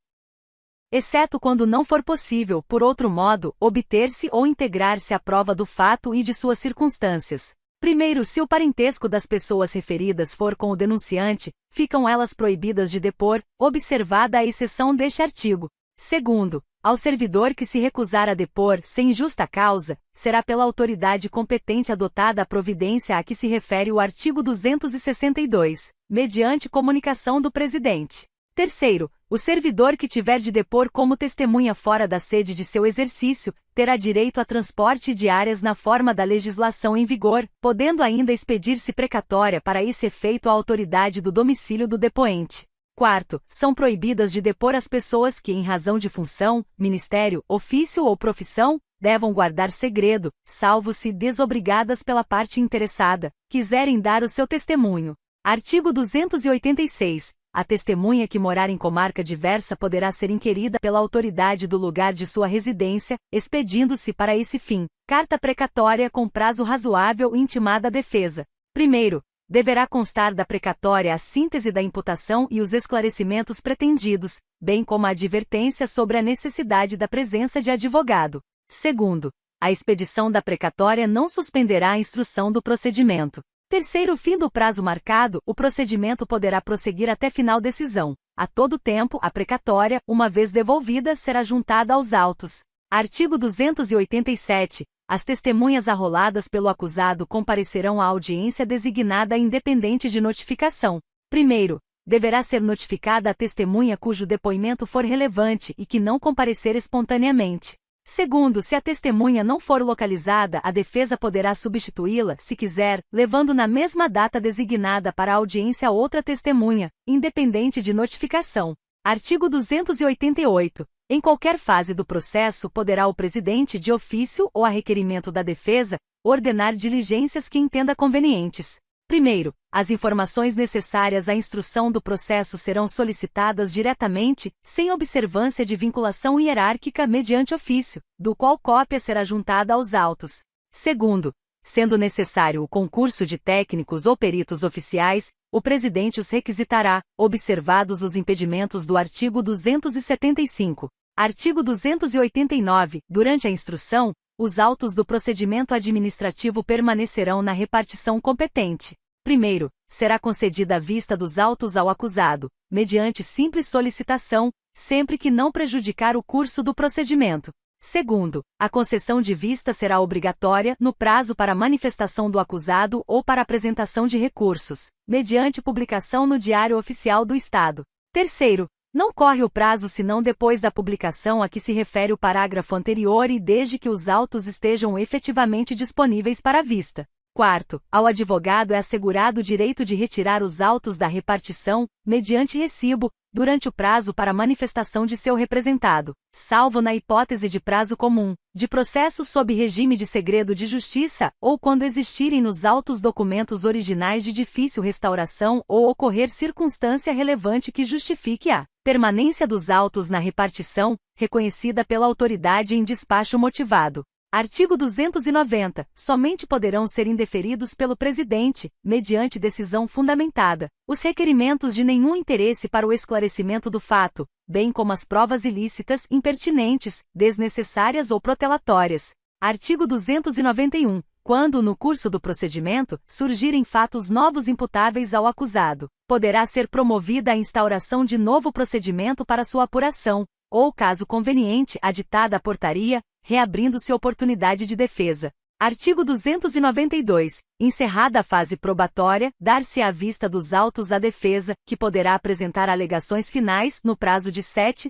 Exceto quando não for possível, por outro modo, obter-se ou integrar-se à prova do fato e de suas circunstâncias. Primeiro, se o parentesco das pessoas referidas for com o denunciante, ficam elas proibidas de depor, observada a exceção deste artigo. Segundo, ao servidor que se recusar a depor sem justa causa, será pela autoridade competente adotada a providência a que se refere o artigo 262, mediante comunicação do presidente. Terceiro, o servidor que tiver de depor como testemunha fora da sede de seu exercício, terá direito a transporte de diárias na forma da legislação em vigor, podendo ainda expedir-se precatória para esse efeito à autoridade do domicílio do depoente. Quarto, são proibidas de depor as pessoas que, em razão de função, ministério, ofício ou profissão, devam guardar segredo, salvo se desobrigadas pela parte interessada, quiserem dar o seu testemunho. Artigo 286. A testemunha que morar em comarca diversa poderá ser inquirida pela autoridade do lugar de sua residência, expedindo-se para esse fim carta precatória com prazo razoável intimada à defesa. Primeiro, deverá constar da precatória a síntese da imputação e os esclarecimentos pretendidos, bem como a advertência sobre a necessidade da presença de advogado. Segundo, a expedição da precatória não suspenderá a instrução do procedimento. Terceiro, fim do prazo marcado, o procedimento poderá prosseguir até final decisão. A todo tempo, a precatória, uma vez devolvida, será juntada aos autos. Artigo 287. As testemunhas arroladas pelo acusado comparecerão à audiência designada independente de notificação. Primeiro, deverá ser notificada a testemunha cujo depoimento for relevante e que não comparecer espontaneamente. Segundo, se a testemunha não for localizada, a defesa poderá substituí-la, se quiser, levando na mesma data designada para a audiência outra testemunha, independente de notificação. Artigo 288. Em qualquer fase do processo poderá o presidente, de ofício ou a requerimento da defesa, ordenar diligências que entenda convenientes. Primeiro, as informações necessárias à instrução do processo serão solicitadas diretamente, sem observância de vinculação hierárquica mediante ofício, do qual cópia será juntada aos autos. Segundo, sendo necessário o concurso de técnicos ou peritos oficiais, o presidente os requisitará, observados os impedimentos do artigo 275. Artigo 289. Durante a instrução, os autos do procedimento administrativo permanecerão na repartição competente. Primeiro, será concedida a vista dos autos ao acusado, mediante simples solicitação, sempre que não prejudicar o curso do procedimento. Segundo, a concessão de vista será obrigatória no prazo para manifestação do acusado ou para apresentação de recursos, mediante publicação no Diário Oficial do Estado. Terceiro, não corre o prazo senão depois da publicação a que se refere o parágrafo anterior e desde que os autos estejam efetivamente disponíveis para vista. Quarto, ao advogado é assegurado o direito de retirar os autos da repartição, mediante recibo, durante o prazo para manifestação de seu representado, salvo na hipótese de prazo comum, de processo sob regime de segredo de justiça, ou quando existirem nos autos documentos originais de difícil restauração ou ocorrer circunstância relevante que justifique a permanência dos autos na repartição, reconhecida pela autoridade em despacho motivado. Artigo 290. Somente poderão ser indeferidos pelo Presidente, mediante decisão fundamentada, os requerimentos de nenhum interesse para o esclarecimento do fato, bem como as provas ilícitas, impertinentes, desnecessárias ou protelatórias. Artigo 291. Quando, no curso do procedimento, surgirem fatos novos imputáveis ao acusado, poderá ser promovida a instauração de novo procedimento para sua apuração, ou, caso conveniente, aditada a portaria, reabrindo-se oportunidade de defesa. Artigo 292. Encerrada a fase probatória, dar-se à vista dos autos à defesa, que poderá apresentar alegações finais no prazo de 7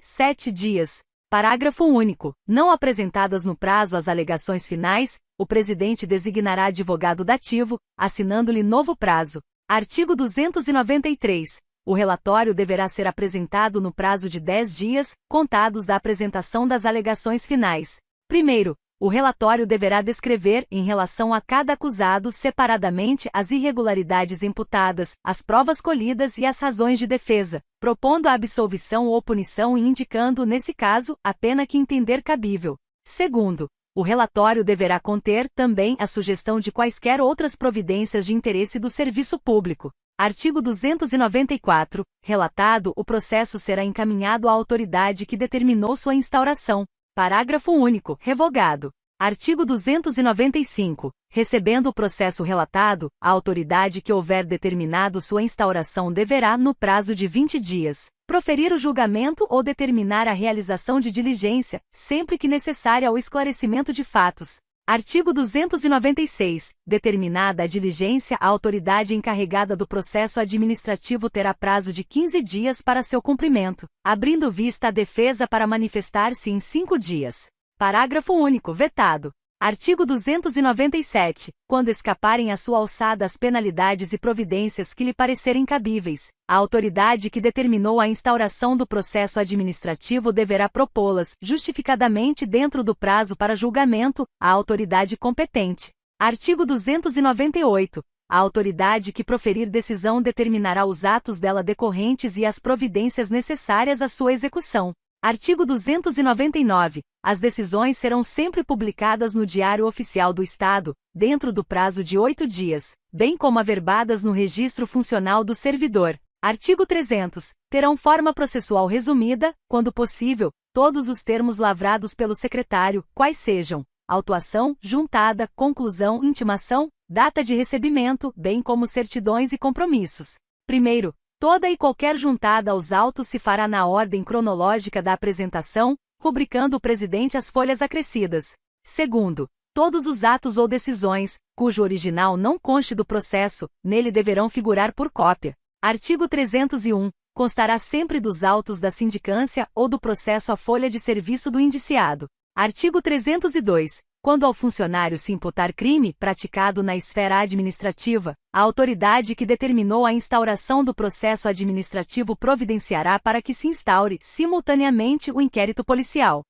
dias. Parágrafo único. Não apresentadas no prazo as alegações finais, o Presidente designará advogado dativo, assinando-lhe novo prazo. Artigo 293. O relatório deverá ser apresentado no prazo de 10 dias, contados da apresentação das alegações finais. Primeiro, o relatório deverá descrever, em relação a cada acusado separadamente, as irregularidades imputadas, as provas colhidas e as razões de defesa, propondo a absolvição ou punição e indicando, nesse caso, a pena que entender cabível. Segundo, o relatório deverá conter, também, a sugestão de quaisquer outras providências de interesse do serviço público. Artigo 294. Relatado o processo será encaminhado à autoridade que determinou sua instauração. Parágrafo único. Revogado. Artigo 295. Recebendo o processo relatado, a autoridade que houver determinado sua instauração deverá, no prazo de 20 dias, proferir o julgamento ou determinar a realização de diligência, sempre que necessária ao esclarecimento de fatos. Artigo 296. Determinada a diligência, a autoridade encarregada do processo administrativo terá prazo de 15 dias para seu cumprimento, abrindo vista à defesa para manifestar-se em 5 dias. Parágrafo único. Vetado. Artigo 297. Quando escaparem à sua alçada as penalidades e providências que lhe parecerem cabíveis, a autoridade que determinou a instauração do processo administrativo deverá propô-las, justificadamente dentro do prazo para julgamento, à autoridade competente. Artigo 298. A autoridade que proferir decisão determinará os atos dela decorrentes e as providências necessárias à sua execução. Artigo 299. As decisões serão sempre publicadas no Diário Oficial do Estado, dentro do prazo de 8 dias, bem como averbadas no Registro Funcional do Servidor. Artigo 300. Terão forma processual resumida, quando possível, todos os termos lavrados pelo secretário, quais sejam autuação, juntada, conclusão, intimação, data de recebimento, bem como certidões e compromissos. Primeiro, toda e qualquer juntada aos autos se fará na ordem cronológica da apresentação, rubricando o Presidente as folhas acrescidas. Segundo, todos os atos ou decisões, cujo original não conste do processo, nele deverão figurar por cópia. Artigo 301. Constará sempre dos autos da sindicância ou do processo a folha de serviço do indiciado. Artigo 302. Quando ao funcionário se imputar crime praticado na esfera administrativa, a autoridade que determinou a instauração do processo administrativo providenciará para que se instaure, simultaneamente, o inquérito policial.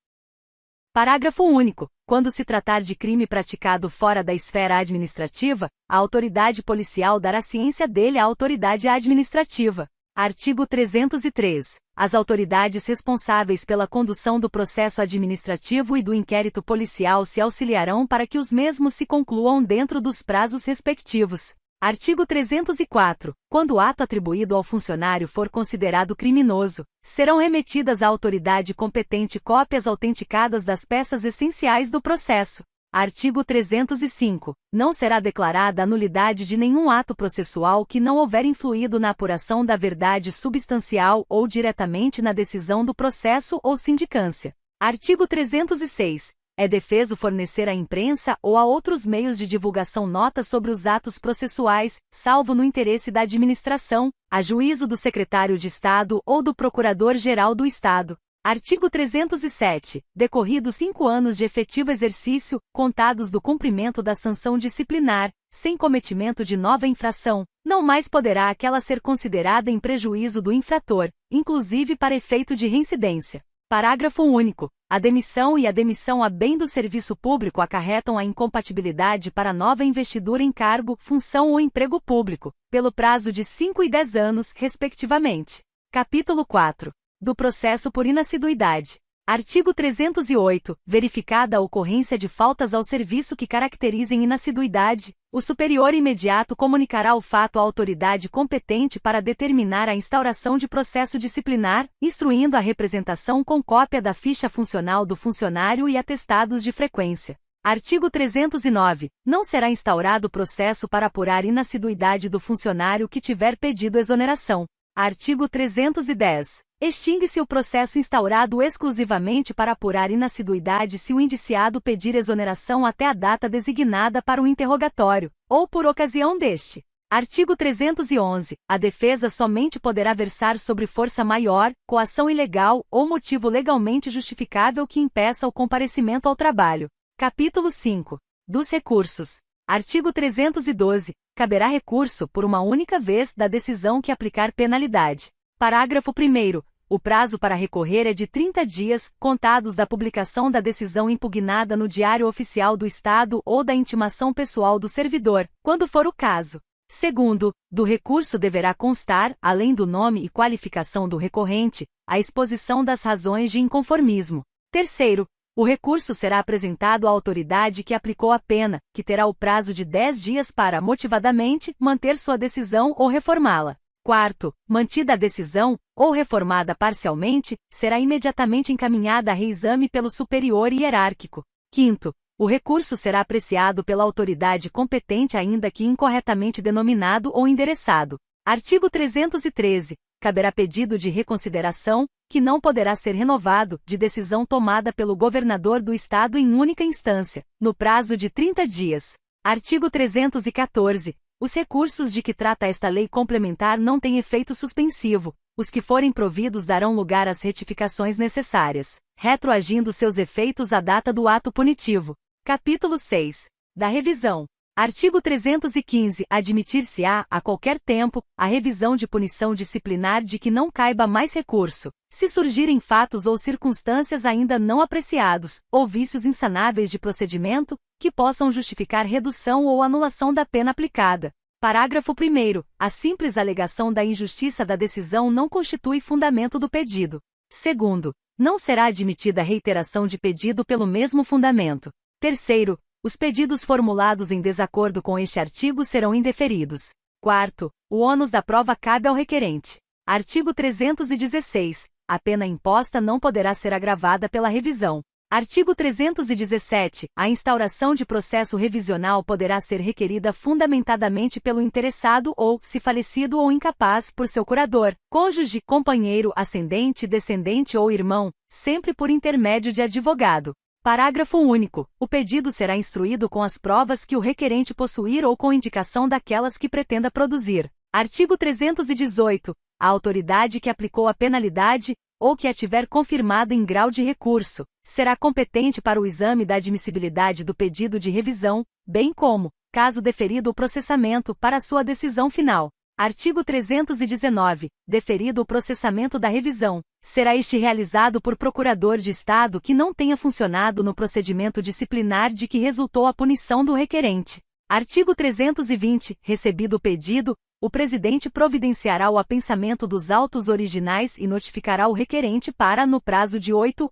Parágrafo único. Quando se tratar de crime praticado fora da esfera administrativa, a autoridade policial dará ciência dele à autoridade administrativa. Artigo 303. As autoridades responsáveis pela condução do processo administrativo e do inquérito policial se auxiliarão para que os mesmos se concluam dentro dos prazos respectivos. Artigo 304. Quando o ato atribuído ao funcionário for considerado criminoso, serão remetidas à autoridade competente cópias autenticadas das peças essenciais do processo. Artigo 305. Não será declarada a nulidade de nenhum ato processual que não houver influído na apuração da verdade substancial ou diretamente na decisão do processo ou sindicância. Artigo 306. É defeso fornecer à imprensa ou a outros meios de divulgação notas sobre os atos processuais, salvo no interesse da administração, a juízo do secretário de Estado ou do Procurador-Geral do Estado. Artigo 307. Decorridos 5 anos de efetivo exercício, contados do cumprimento da sanção disciplinar, sem cometimento de nova infração, não mais poderá aquela ser considerada em prejuízo do infrator, inclusive para efeito de reincidência. Parágrafo único. A demissão e a demissão a bem do serviço público acarretam a incompatibilidade para nova investidura em cargo, função ou emprego público, pelo prazo de 5 e 10 anos, respectivamente. Capítulo 4. Do processo por inassiduidade. Artigo 308. Verificada a ocorrência de faltas ao serviço que caracterizem inassiduidade, o superior imediato comunicará o fato à autoridade competente para determinar a instauração de processo disciplinar, instruindo a representação com cópia da ficha funcional do funcionário e atestados de frequência. Artigo 309. Não será instaurado processo para apurar inassiduidade do funcionário que tiver pedido exoneração. Artigo 310. Extingue-se o processo instaurado exclusivamente para apurar inassiduidade se o indiciado pedir exoneração até a data designada para o interrogatório, ou por ocasião deste. Artigo 311. A defesa somente poderá versar sobre força maior, coação ilegal ou motivo legalmente justificável que impeça o comparecimento ao trabalho. Capítulo 5. Dos recursos. Artigo 312. Caberá recurso por uma única vez da decisão que aplicar penalidade. Parágrafo 1º. O prazo para recorrer é de 30 dias, contados da publicação da decisão impugnada no Diário Oficial do Estado ou da intimação pessoal do servidor, quando for o caso. Segundo, do recurso deverá constar, além do nome e qualificação do recorrente, a exposição das razões de inconformismo. Terceiro, o recurso será apresentado à autoridade que aplicou a pena, que terá o prazo de 10 dias para, motivadamente, manter sua decisão ou reformá-la. Quarto, mantida a decisão, ou reformada parcialmente, será imediatamente encaminhada a reexame pelo superior hierárquico. Quinto, o recurso será apreciado pela autoridade competente ainda que incorretamente denominado ou endereçado. Artigo 313. Caberá pedido de reconsideração, que não poderá ser renovado, de decisão tomada pelo governador do Estado em única instância, no prazo de 30 dias. Artigo 314. Os recursos de que trata esta lei complementar não têm efeito suspensivo. Os que forem providos darão lugar às retificações necessárias, retroagindo seus efeitos à data do ato punitivo. Capítulo 6. Da revisão. Artigo 315. Admitir-se-á, a qualquer tempo, a revisão de punição disciplinar de que não caiba mais recurso, se surgirem fatos ou circunstâncias ainda não apreciados, ou vícios insanáveis de procedimento, que possam justificar redução ou anulação da pena aplicada. Parágrafo 1º. A simples alegação da injustiça da decisão não constitui fundamento do pedido. Segundo, não será admitida reiteração de pedido pelo mesmo fundamento. Terceiro, os pedidos formulados em desacordo com este artigo serão indeferidos. Quarto, o ônus da prova cabe ao requerente. Artigo 316. A pena imposta não poderá ser agravada pela revisão. Artigo 317. A instauração de processo revisional poderá ser requerida fundamentadamente pelo interessado ou, se falecido ou incapaz, por seu curador, cônjuge, companheiro, ascendente, descendente ou irmão, sempre por intermédio de advogado. Parágrafo único. O pedido será instruído com as provas que o requerente possuir ou com indicação daquelas que pretenda produzir. Artigo 318. A autoridade que aplicou a penalidade, ou que a tiver confirmado em grau de recurso, será competente para o exame da admissibilidade do pedido de revisão, bem como, caso deferido o processamento, para sua decisão final. Artigo 319. Deferido o processamento da revisão, será este realizado por procurador de Estado que não tenha funcionado no procedimento disciplinar de que resultou a punição do requerente. Artigo 320. Recebido o pedido, o presidente providenciará o apensamento dos autos originais e notificará o requerente para, no prazo de 8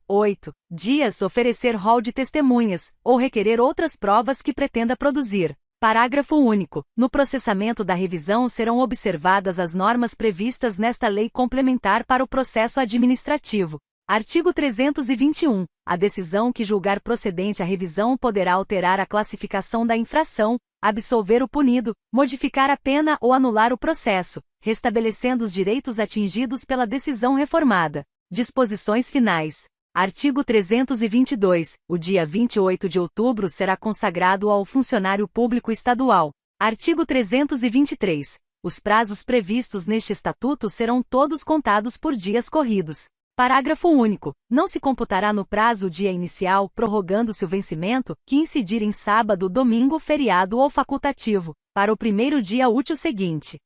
dias, oferecer rol de testemunhas, ou requerer outras provas que pretenda produzir. Parágrafo único. No processamento da revisão serão observadas as normas previstas nesta lei complementar para o processo administrativo. Artigo 321. A decisão que julgar procedente a revisão poderá alterar a classificação da infração, absolver o punido, modificar a pena ou anular o processo, restabelecendo os direitos atingidos pela decisão reformada. Disposições finais. Artigo 322. O dia 28 de outubro será consagrado ao funcionário público estadual. Artigo 323. Os prazos previstos neste estatuto serão todos contados por dias corridos. Parágrafo único. Não se computará no prazo o dia inicial, prorrogando-se o vencimento, que incidir em sábado, domingo, feriado ou facultativo, para o primeiro dia útil seguinte.